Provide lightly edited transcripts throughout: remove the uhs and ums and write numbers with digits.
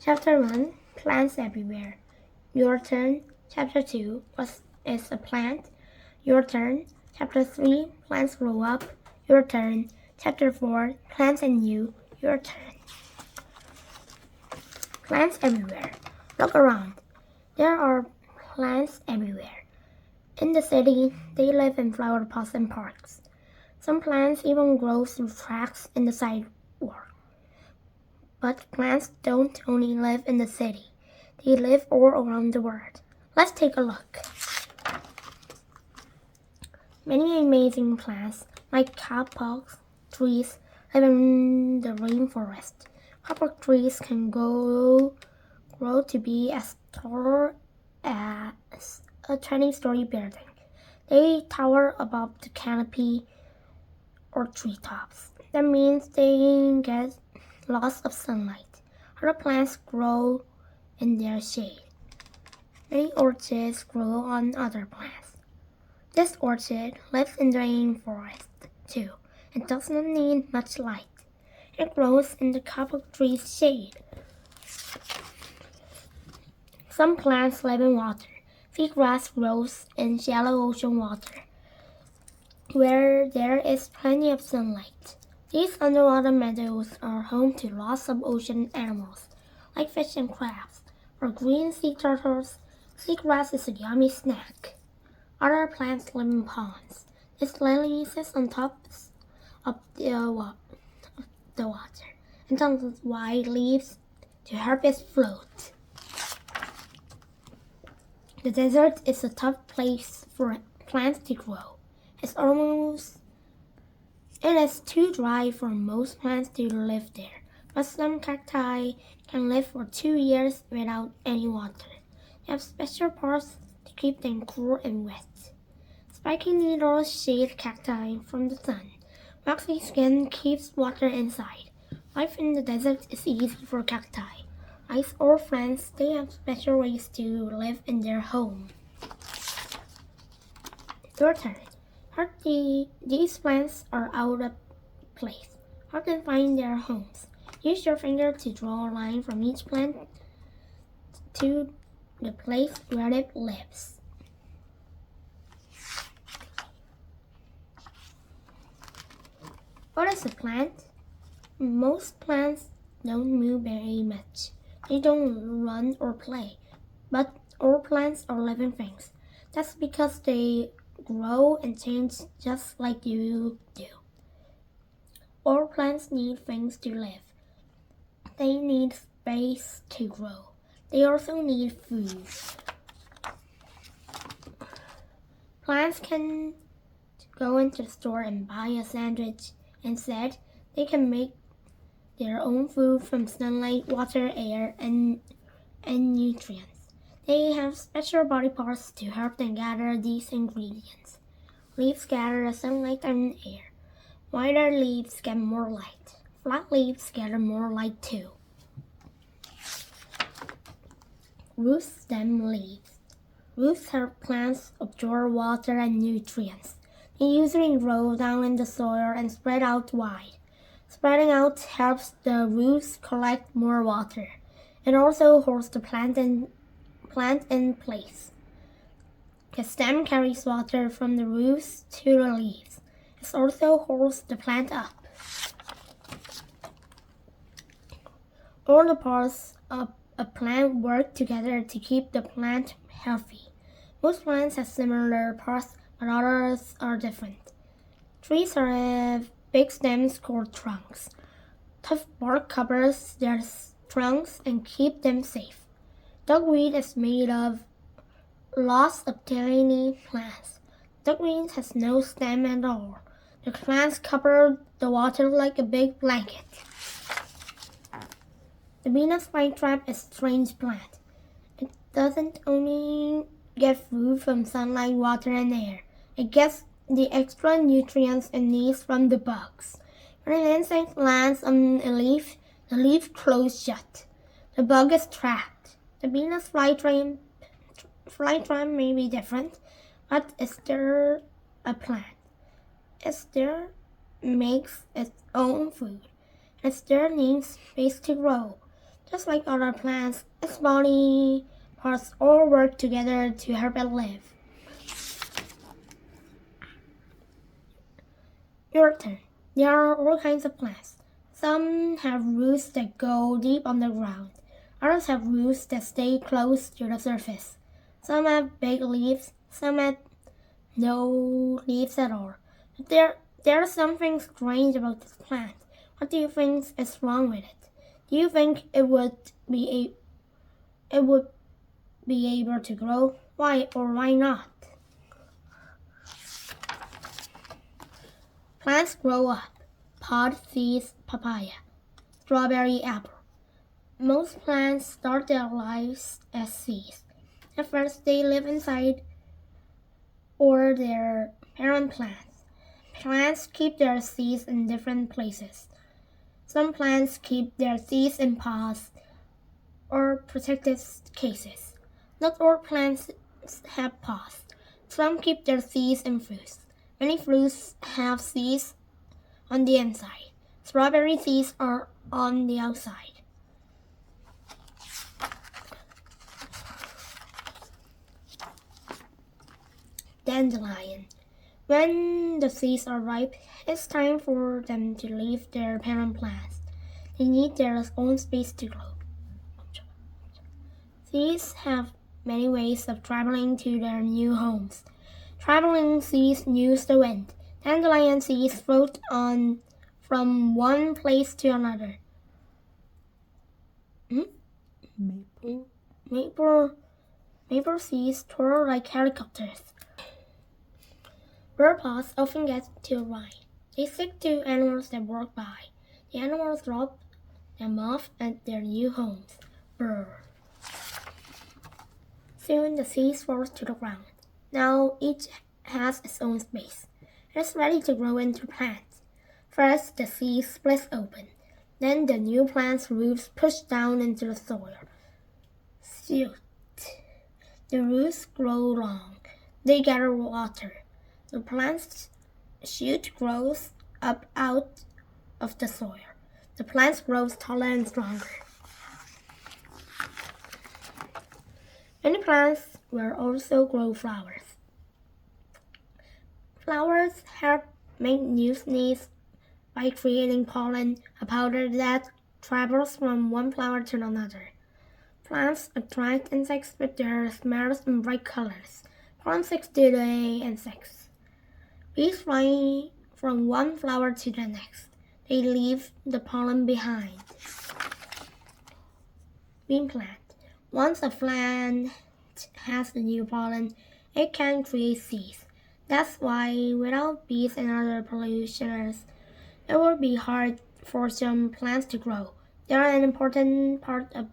Chapter 1 Plants Everywhere. Your turn. Chapter 2 What is a plant? Your turn. Chapter 3 Plants grow up. Your turn. Chapter 4 Plants and you. Your turn. Plants everywhere. Look around. There are plants everywhere. In the city, they live in flower pots and parks. Some plants even grow through cracks in the sidewalk. But plants don't only live in the city. They live all around the world. Let's take a look. Many amazing plants, like kapok trees, live in the rainforest. Kapok trees can grow to be as tall as a 20-story building. They tower above the canopy or treetops. That means they get lots of sunlight. Other plants grow in their shade. Many orchids grow on other plants. This orchid lives in the rainforest too and does not need much light. It grows in the kapok tree's shade. Some plants live in water. Seagrass grows in shallow ocean water, where there is plenty of sunlight. These underwater meadows are home to lots of ocean animals, like fish and crabs. For green sea turtles, seagrass is a yummy snack. Other plants live in ponds. This lily sits on top of the water and dangles wide leaves to help it float. The desert is a tough place for plants to grow. It is too dry for most plants to live there, but some cacti can live for 2 years without any water. They have special parts to keep them cool and wet. Spiky needles shade cacti from the sun. Waxy skin keeps water inside. Life in the desert is easy for cacti. Like all plants, they have special ways to live in their home. Your turn. These plants are out of place. Help them find their homes. Use your finger to draw a line from each plant to the place where it lives. What is a plant? Most plants don't move very much. They don't run or play. But all plants are living things. That's because they grow and change just like you do. All plants need things to live. They need space to grow. They also need food. Plants can go into the store and buy a sandwich. Instead, they can make their own food from sunlight, water, air, and nutrients. They have special body parts to help them gather these ingredients. Leaves gather the sunlight and air. Wider leaves get more light. Flat leaves gather more light too. Roots, stem, leaves. Roots help plants absorb water and nutrients. They usually grow down in the soil and spread out wide. Spreading out helps the roots collect more water. It also holds the plant in place. The stem carries water from the roots to the leaves. It also holds the plant up. All the parts of a plant work together to keep the plant healthy. Most plants have similar parts, but others are different. Trees have big stems called trunks. Tough bark covers their trunks and keep them safe. Duckweed is made of lots of tiny plants. Duckweed has no stem at all. The plants cover the water like a big blanket. The Venus flytrap is a strange plant. It doesn't only get food from sunlight, water, and air. It gets the extra nutrients it needs from the bugs. When an insect lands on a leaf, the leaf closes shut. The bug is trapped. The Venus flytrap may be different, but it's still a plant. It still makes its own food. It still needs space to grow. Just like other plants, its body parts all work together to help it live. Your turn. There are all kinds of plants. Some have roots that go deep underground. Others have roots that stay close to the surface. Some have big leaves, some have no leaves at all. But there's something strange about this plant. What do you think is wrong with it? Do you think it would be able to grow? Why or why not? Plants grow up. Pod, seeds, papaya, strawberry, apple. Most plants start their lives as seeds. At first, they live inside or their parent plants. Plants keep their seeds in different places. Some plants keep their seeds in pods or protected cases. Not all plants have pods. Some keep their seeds in fruits. Many fruits have seeds on the inside. Strawberry seeds are on the outside. Dandelion. When the seeds are ripe, it's time for them to leave their parent plants. They need their own space to grow. Seeds have many ways of traveling to their new homes. Traveling seeds use the wind. Dandelion seeds float on from one place to another. Maple seeds twirl like helicopters. Bird pods often get to ride. They stick to animals that walk by. The animals drop them off at their new homes. Brr. Soon the seeds fall to the ground. Now each has its own space. It is ready to grow into plants. First, the seed splits open. Then the new plant's roots push down into the soil. Shoot. The roots grow long. They gather water. The plant's shoot grows up out of the soil. The plant grows taller and stronger. Many plants will also grow flowers. Flowers help make new seeds by creating pollen, a powder that travels from one flower to another. Plants attract insects with their smells and bright colors. Pollen sticks to the insects. Bees fly from one flower to the next. They leave the pollen behind. Bean plant. Once a plant has the new pollen, it can create seeds. That's why without bees and other pollinators, it would be hard for some plants to grow. They are an important part of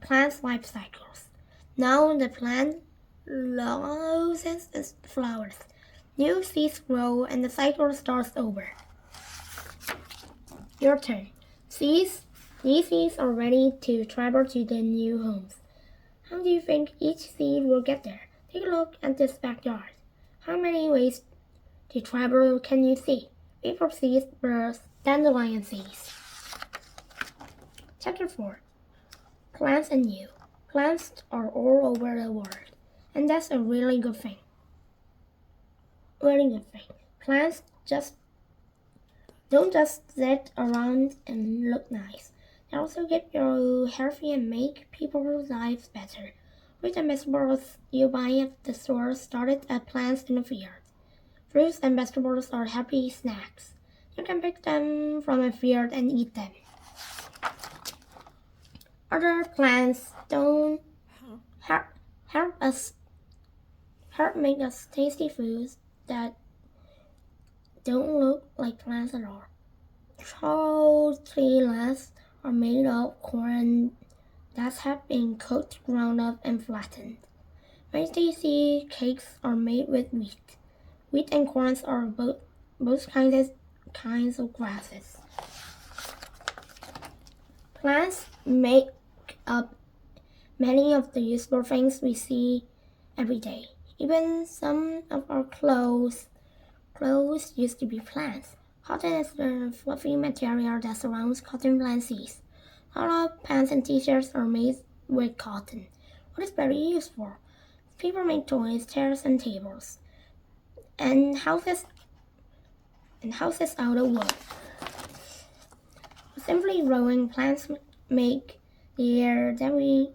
plants' life cycles. Now the plant loses its flowers. New seeds grow and the cycle starts over. Your turn. These seeds are ready to travel to the new homes. How do you think each seed will get there? Take a look at this backyard. How many ways to travel can you see? Maple seeds, birds, dandelion seeds. Chapter 4. Plants and you. Plants are all over the world, and that's a really good thing. Plants don't just sit around and look nice. They also keep you healthy and make people's lives better. Fruit and vegetables you buy at the store started as plants in the field. Fruits and vegetables are happy snacks. You can pick them from a field and eat them. Other plants don't help make us tasty foods that don't look like plants at all. Tortillas are made of corn that have been cooked, ground up, and flattened. My tasty cakes are made with wheat. Wheat and corn are both kinds of grasses. Plants make up many of the useful things we see every day. Even some of our clothes used to be plants. Cotton is the fluffy material that surrounds cotton plant seeds. All our pants and t-shirts are made with cotton. What is very useful? People make toys, chairs, and tables, and houses out of wood. Simply growing plants make the air that we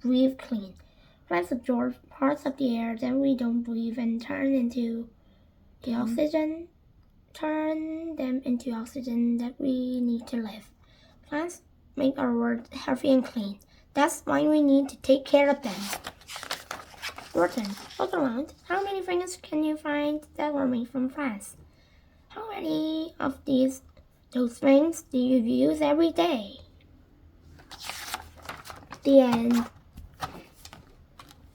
breathe clean. Plants absorb parts of the air that we don't breathe and turn them into oxygen that we need to live. Plants make our world healthy and clean. That's why we need to take care of them. Morton, look around. How many things can you find that were made from plants? How many of those things do you use every day? The end.